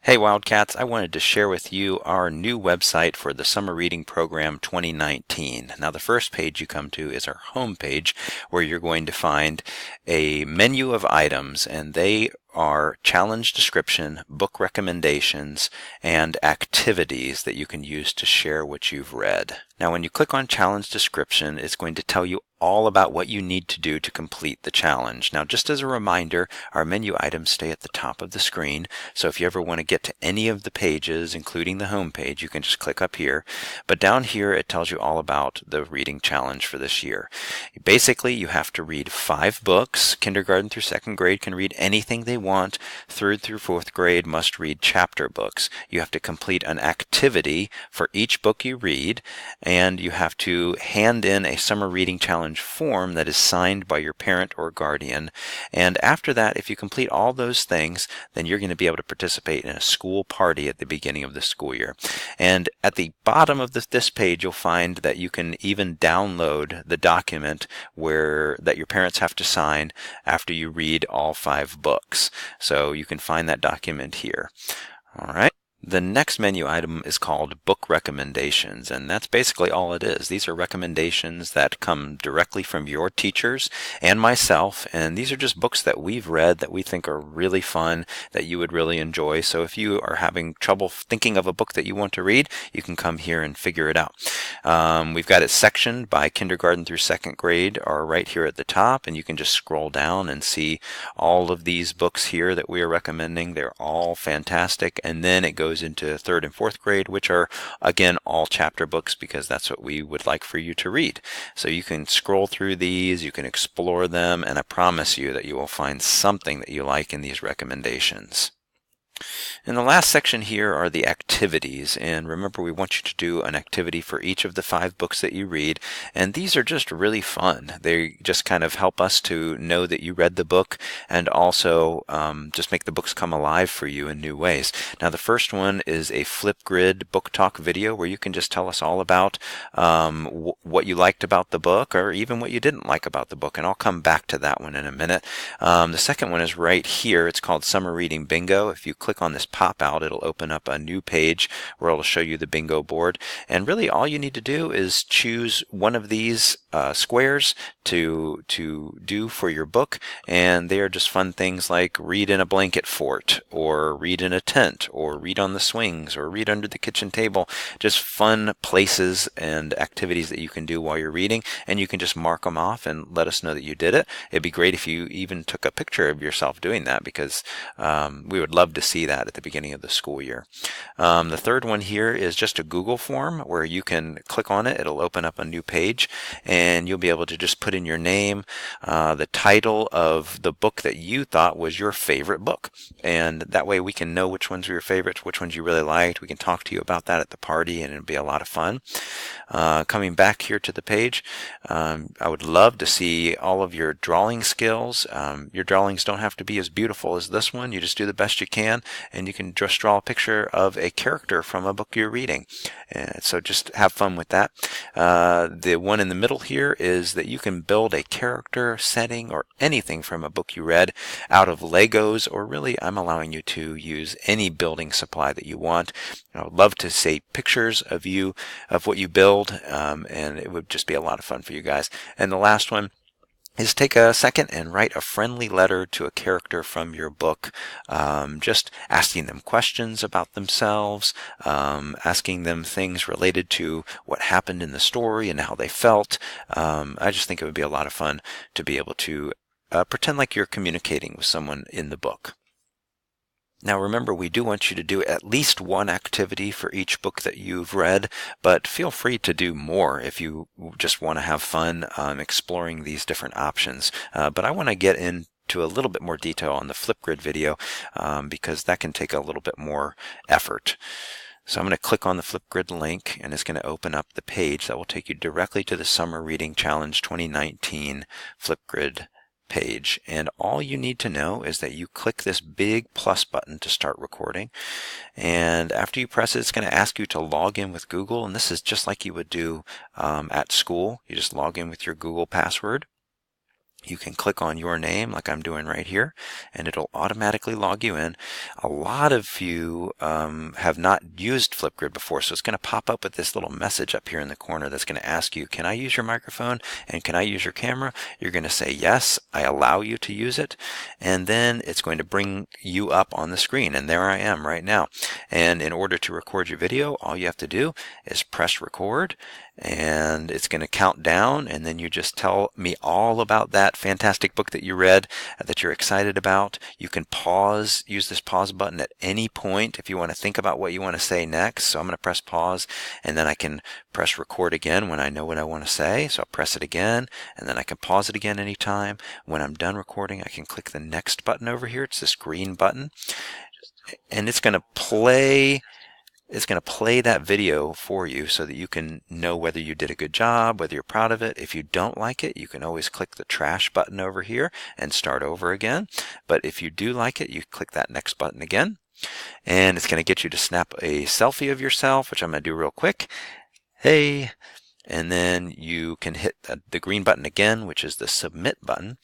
Hey Wildcats, I wanted to share with you our new website for the Summer Reading Program 2019. Now the first page you come to is our home page where you're going to find a menu of items, and they are challenge description, book recommendations, and activities that you can use to share what you've read. Now when you click on challenge description, it's going to tell you all about what you need to do to complete the challenge. Now just as a reminder, our menu items stay at the top of the screen, so if you ever want to get to any of the pages, including the home page, you can just click up here. But down here it tells you all about the reading challenge for this year. Basically, you have to read 5 books. Kindergarten through 2nd grade can read anything they want. 3rd through 4th grade must read chapter books. You have to complete an activity for each book you read, and you have to hand in a summer reading challenge form that is signed by your parent or guardian. And after that, if you complete all those things, then you're going to be able to participate in a school party at the beginning of the school year. And at the bottom of this page, you'll find that you can even download the document that your parents have to sign after you read all 5 books. So you can find that document here. All right. The next menu item is called Book Recommendations, and that's basically all it is. These are recommendations that come directly from your teachers and myself, and these are just books that we've read that we think are really fun, that you would really enjoy. So if you are having trouble thinking of a book that you want to read, you can come here and figure it out. We've got it sectioned by kindergarten through 2nd grade are right here at the top, and you can just scroll down and see all of these books here that we are recommending. They're all fantastic, and then it goes into 3rd and 4th grade, which are again all chapter books because that's what we would like for you to read. So you can scroll through these, you can explore them, and I promise you that you will find something that you like in these recommendations. In the last section here are the activities, and remember we want you to do an activity for each of the 5 books that you read, and these are just really fun. They just kind of help us to know that you read the book and also just make the books come alive for you in new ways. Now the first one is a Flipgrid book talk video where you can just tell us all about what you liked about the book or even what you didn't like about the book, and I'll come back to that one in a minute. The second one is right here. It's called Summer Reading Bingo. If you click on this pop out, it'll open up a new page where it'll show you the bingo board, and really all you need to do is choose one of these squares to do for your book, and they are just fun things like read in a blanket fort, or read in a tent, or read on the swings, or read under the kitchen table. Just fun places and activities that you can do while you're reading, and you can just mark them off and let us know that you did it. It'd be great if you even took a picture of yourself doing that, because we would love to see that at the beginning of the school year. The third one here is just a Google form where you can click on it. It'll open up a new page, and you'll be able to just put in your name, the title of the book that you thought was your favorite book, and that way we can know which ones were your favorites, which ones you really liked. We can talk to you about that at the party, and it'll be a lot of fun. Coming back here to the page, I would love to see all of your drawing skills. Your drawings don't have to be as beautiful as this one. You just do the best you can, and you can just draw a picture of a character from a book you're reading. So just have fun with that. The one in the middle here is that you can build a character, setting, or anything from a book you read out of Legos, or really I'm allowing you to use any building supply that you want. I would love to see pictures of you, of what you build, and it would just be a lot of fun for you guys. And the last one is take a second and write a friendly letter to a character from your book, just asking them questions about themselves, asking them things related to what happened in the story and how they felt. I just think it would be a lot of fun to be able to pretend like you're communicating with someone in the book. Now remember, we do want you to do at least one activity for each book that you've read, but feel free to do more if you just want to have fun exploring these different options. But I want to get into a little bit more detail on the Flipgrid video because that can take a little bit more effort. So I'm going to click on the Flipgrid link, and it's going to open up the page that will take you directly to the Summer Reading Challenge 2019 Flipgrid page, and all you need to know is that you click this big plus button to start recording, and after you press it, it's going to ask you to log in with Google, and this is just like you would do at school. You just log in with your Google password. You can click on your name like I'm doing right here, and it'll automatically log you in. A lot of you have not used Flipgrid before, so it's going to pop up with this little message up here in the corner that's going to ask you, can I use your microphone and can I use your camera? You're going to say, yes, I allow you to use it, and then it's going to bring you up on the screen, and there I am right now. And in order to record your video, all you have to do is press record, and it's going to count down, and then you just tell me all about that fantastic book that you read, that you're excited about. You can pause, use this pause button at any point if you want to think about what you want to say next. So I'm going to press pause, and then I can press record again when I know what I want to say. So I'll press it again, and then I can pause it again anytime. When I'm done recording, I can click the next button over here. It's this green button, and it's going to play that video for you so that you can know whether you did a good job, whether you're proud of it. If you don't like it, you can always click the trash button over here and start over again. But if you do like it, you click that next button again, and it's going to get you to snap a selfie of yourself, which I'm going to do real quick. Hey. And then you can hit the green button again, which is the submit button.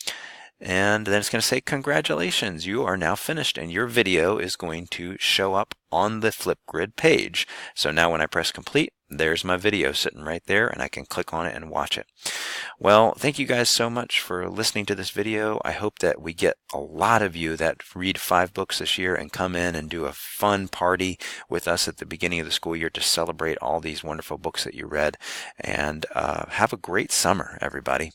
And then it's going to say, congratulations, you are now finished, and your video is going to show up on the Flipgrid page. So now when I press complete, there's my video sitting right there, and I can click on it and watch it. Well, thank you guys so much for listening to this video. I hope that we get a lot of you that read 5 books this year and come in and do a fun party with us at the beginning of the school year to celebrate all these wonderful books that you read. And have a great summer, everybody.